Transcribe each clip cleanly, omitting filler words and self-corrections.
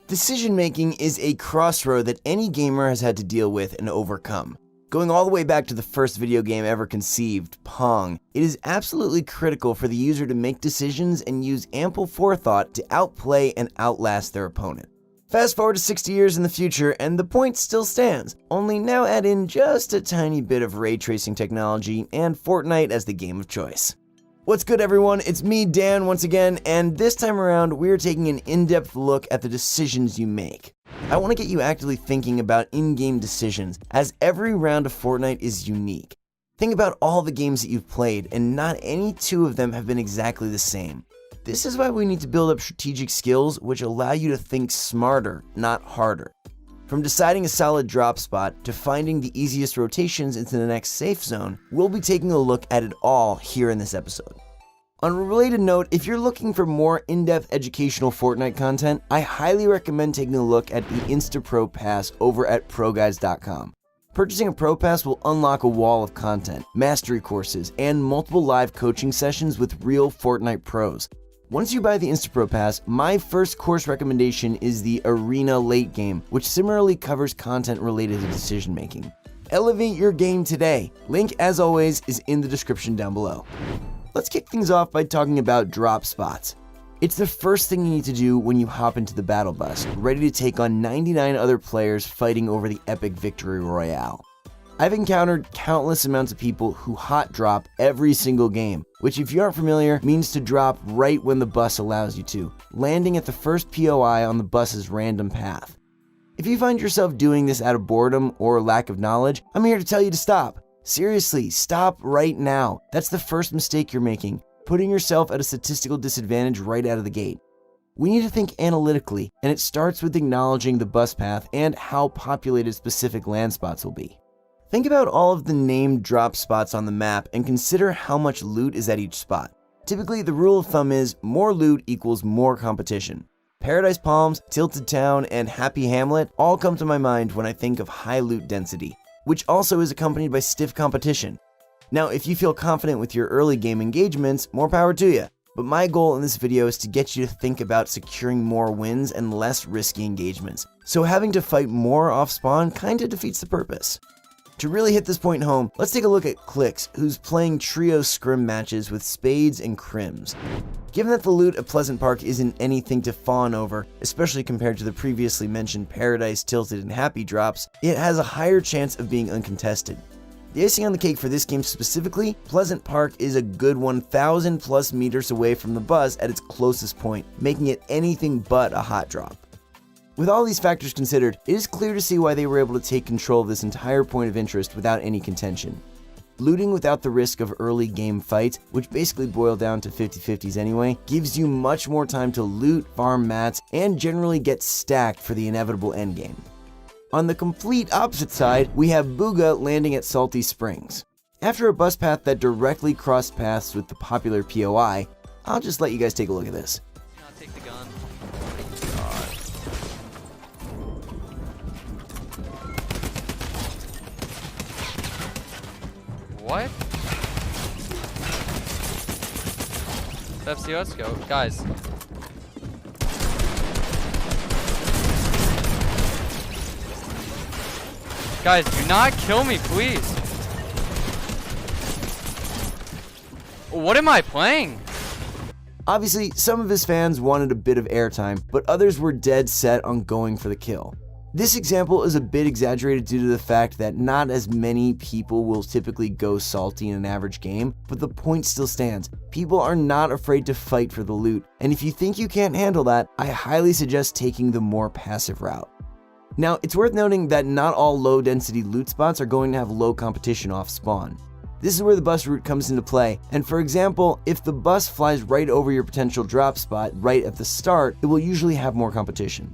Decision-making is a crossroad that any gamer has had to deal with and overcome. Going all the way back to the first video game ever conceived, Pong, it is absolutely critical for the user to make decisions and use ample forethought to outplay and outlast their opponent. Fast forward to 60 years in the future, and the point still stands, only now add in just a tiny bit of ray tracing technology and Fortnite as the game of choice. What's good, everyone? It's me, Dan, once again, and this time around, we're taking an in-depth look at the decisions you make. I want to get you actively thinking about in-game decisions, as every round of Fortnite is unique. Think about all the games that you've played, and not any two of them have been exactly the same. This is why we need to build up strategic skills which allow you to think smarter, not harder. From deciding a solid drop spot to finding the easiest rotations into the next safe zone, we'll be taking a look at it all here in this episode. On a related note, if you're looking for more in-depth educational Fortnite content, I highly recommend taking a look at the Insta Pro Pass over at ProGuides.com. Purchasing a Pro Pass will unlock a wall of content, mastery courses, and multiple live coaching sessions with real Fortnite pros. Once you buy the Insta Pro Pass, my first course recommendation is the Arena Late Game, which similarly covers content related to decision making. Elevate your game today. Link, as always, is in the description down below. Let's kick things off by talking about drop spots. It's the first thing you need to do when you hop into the battle bus, ready to take on 99 other players fighting over the epic victory royale. I've encountered countless amounts of people who hot drop every single game, which if you aren't familiar means to drop right when the bus allows you to, landing at the first POI on the bus's random path. If you find yourself doing this out of boredom or lack of knowledge, I'm here to tell you to stop. Seriously, stop right now. That's the first mistake you're making, putting yourself at a statistical disadvantage right out of the gate. We need to think analytically, and it starts with acknowledging the bus path and how populated specific land spots will be. Think about all of the named drop spots on the map and consider how much loot is at each spot. Typically, the rule of thumb is more loot equals more competition. Paradise Palms, Tilted Town, and Happy Hamlet all come to my mind when I think of high loot density, which also is accompanied by stiff competition. Now, if you feel confident with your early game engagements, more power to you. But my goal in this video is to get you to think about securing more wins and less risky engagements. So having to fight more off spawn kinda defeats the purpose. To really hit this point home, let's take a look at Clicks, who's playing trio scrim matches with spades and crims. Given that the loot at Pleasant Park isn't anything to fawn over, especially compared to the previously mentioned Paradise, Tilted, and Happy drops, it has a higher chance of being uncontested. The icing on the cake for this game specifically, Pleasant Park is a good 1,000 plus meters away from the bus at its closest point, making it anything but a hot drop. With all these factors considered, it is clear to see why they were able to take control of this entire point of interest without any contention. Looting without the risk of early game fights, which basically boil down to 50-50s anyway, gives you much more time to loot, farm mats, and generally get stacked for the inevitable endgame. On the complete opposite side, we have Booga landing at Salty Springs. After a bus path that directly crossed paths with the popular POI, I'll just let you guys take a look at this. Take the gun. What? FC, let's go. Guys. Guys, do not kill me, please. What am I playing? Obviously, some of his fans wanted a bit of airtime, but others were dead set on going for the kill. This example is a bit exaggerated due to the fact that not as many people will typically go salty in an average game, but the point still stands. People are not afraid to fight for the loot, and if you think you can't handle that, I highly suggest taking the more passive route. Now, it's worth noting that not all low-density loot spots are going to have low competition off spawn. This is where the bus route comes into play, and for example, if the bus flies right over your potential drop spot right at the start, it will usually have more competition.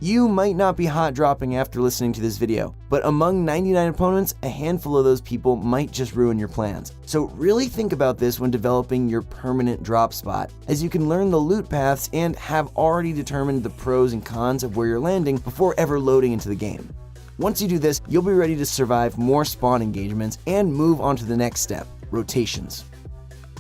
You might not be hot dropping after listening to this video, but among 99 opponents, a handful of those people might just ruin your plans. So really think about this when developing your permanent drop spot, as you can learn the loot paths and have already determined the pros and cons of where you're landing before ever loading into the game. Once you do this, you'll be ready to survive more spawn engagements and move on to the next step, rotations.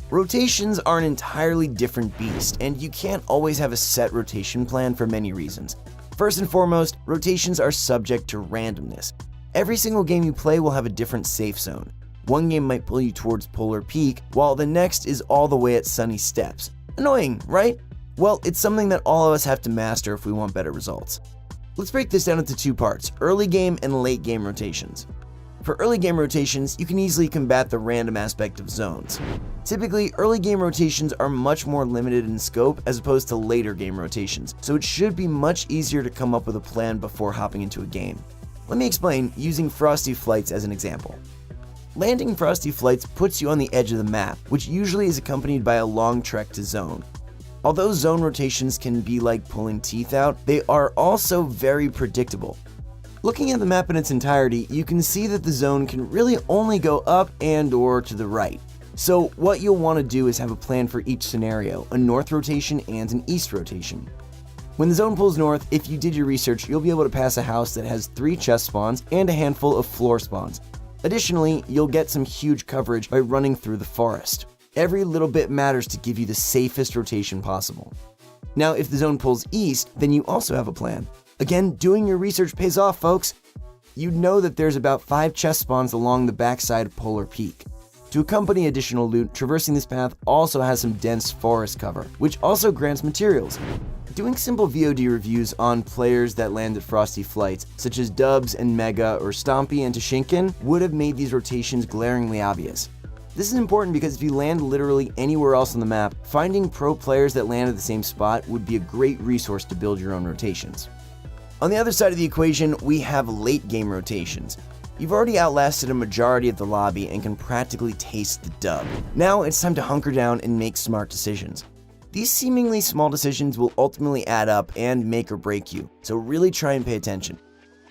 Rotations are an entirely different beast, and you can't always have a set rotation plan for many reasons. First and foremost, rotations are subject to randomness. Every single game you play will have a different safe zone. One game might pull you towards Polar Peak, while the next is all the way at Sunny Steps. Annoying, right? Well, it's something that all of us have to master if we want better results. Let's break this down into two parts, early game and late game rotations. For early game rotations, you can easily combat the random aspect of zones. Typically, early game rotations are much more limited in scope as opposed to later game rotations, so it should be much easier to come up with a plan before hopping into a game. Let me explain using Frosty Flights as an example. Landing Frosty Flights puts you on the edge of the map, which usually is accompanied by a long trek to zone. Although zone rotations can be like pulling teeth out, they are also very predictable. Looking at the map in its entirety, you can see that the zone can really only go up and or to the right. So what you'll want to do is have a plan for each scenario, a north rotation and an east rotation. When the zone pulls north, if you did your research, you'll be able to pass a house that has 3 chest spawns and a handful of floor spawns. Additionally, you'll get some huge coverage by running through the forest. Every little bit matters to give you the safest rotation possible. Now, if the zone pulls east, then you also have a plan. Again, doing your research pays off, folks. You'd know that there's about 5 chest spawns along the backside of Polar Peak. To accompany additional loot, traversing this path also has some dense forest cover, which also grants materials. Doing simple VOD reviews on players that land at Frosty Flights, such as Dubs and Mega or Stompy and Tashinkin, would have made these rotations glaringly obvious. This is important because if you land literally anywhere else on the map, finding pro players that land at the same spot would be a great resource to build your own rotations. On the other side of the equation, we have late game rotations. You've already outlasted a majority of the lobby and can practically taste the dub. Now it's time to hunker down and make smart decisions. These seemingly small decisions will ultimately add up and make or break you, so really try and pay attention.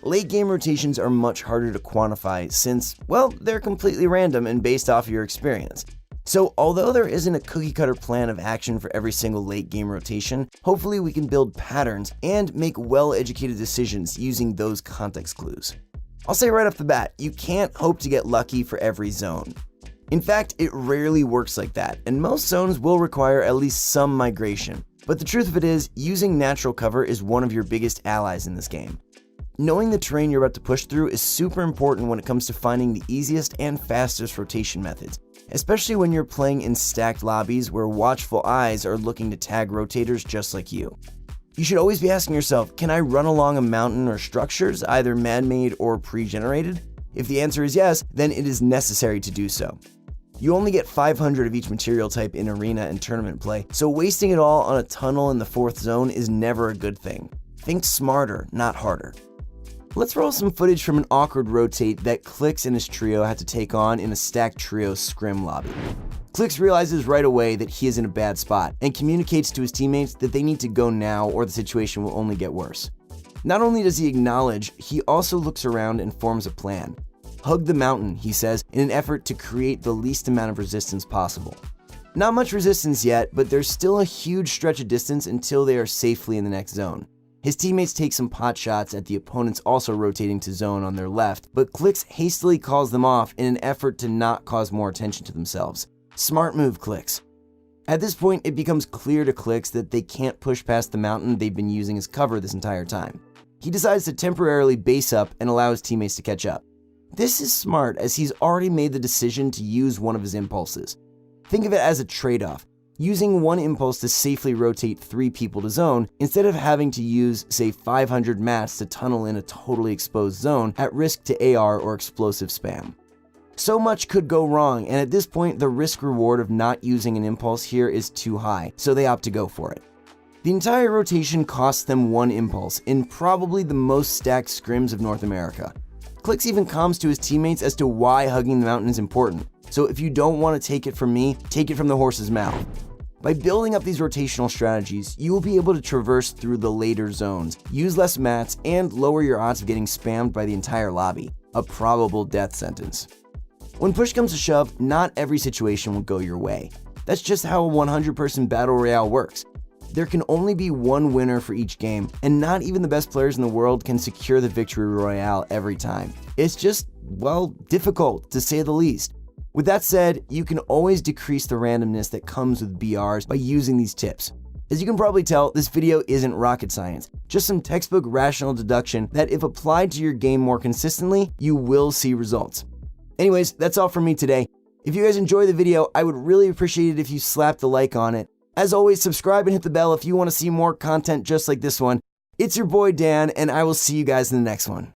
Late game rotations are much harder to quantify since, well, they're completely random and based off of your experience. So although there isn't a cookie cutter plan of action for every single late game rotation, hopefully we can build patterns and make well-educated decisions using those context clues. I'll say right off the bat, you can't hope to get lucky for every zone. In fact, it rarely works like that, and most zones will require at least some migration. But the truth of it is, using natural cover is one of your biggest allies in this game. Knowing the terrain you're about to push through is super important when it comes to finding the easiest and fastest rotation methods, especially when you're playing in stacked lobbies where watchful eyes are looking to tag rotators just like you. You should always be asking yourself, can I run along a mountain or structures, either man-made or pre-generated? If the answer is yes, then it is necessary to do so. You only get 500 of each material type in arena and tournament play, so wasting it all on a tunnel in the 4th zone is never a good thing. Think smarter, not harder. Let's roll some footage from an awkward rotate that Clix and his trio had to take on in a stacked trio scrim lobby. Clix realizes right away that he is in a bad spot and communicates to his teammates that they need to go now or the situation will only get worse. Not only does he acknowledge, he also looks around and forms a plan. Hug the mountain, he says, in an effort to create the least amount of resistance possible. Not much resistance yet, but there's still a huge stretch of distance until they are safely in the next zone. His teammates take some pot shots at the opponents also rotating to zone on their left, but Clix hastily calls them off in an effort to not cause more attention to themselves. Smart move, Clix. At this point, it becomes clear to Clix that they can't push past the mountain they've been using as cover this entire time. He decides to temporarily base up and allow his teammates to catch up. This is smart as he's already made the decision to use one of his impulses. Think of it as a trade-off, using one impulse to safely rotate 3 people to zone instead of having to use, say, 500 mats to tunnel in a totally exposed zone at risk to AR or explosive spam. So much could go wrong, and at this point the risk-reward of not using an impulse here is too high, so they opt to go for it. The entire rotation costs them 1 impulse in probably the most stacked scrims of North America. Clix even comes to his teammates as to why hugging the mountain is important. So if you don't want to take it from me, take it from the horse's mouth. By building up these rotational strategies, you will be able to traverse through the later zones, use less mats, and lower your odds of getting spammed by the entire lobby, a probable death sentence. When push comes to shove, not every situation will go your way. That's just how a 100-person battle royale works. There can only be one winner for each game, and not even the best players in the world can secure the victory royale every time. It's just, well, difficult to say the least. With that said, you can always decrease the randomness that comes with BRs by using these tips. As you can probably tell, this video isn't rocket science, just some textbook rational deduction that if applied to your game more consistently, you will see results. Anyways, that's all from me today. If you guys enjoy the video, I would really appreciate it if you slapped the like on it. As always, subscribe and hit the bell if you want to see more content just like this one. It's your boy Dan, and I will see you guys in the next one.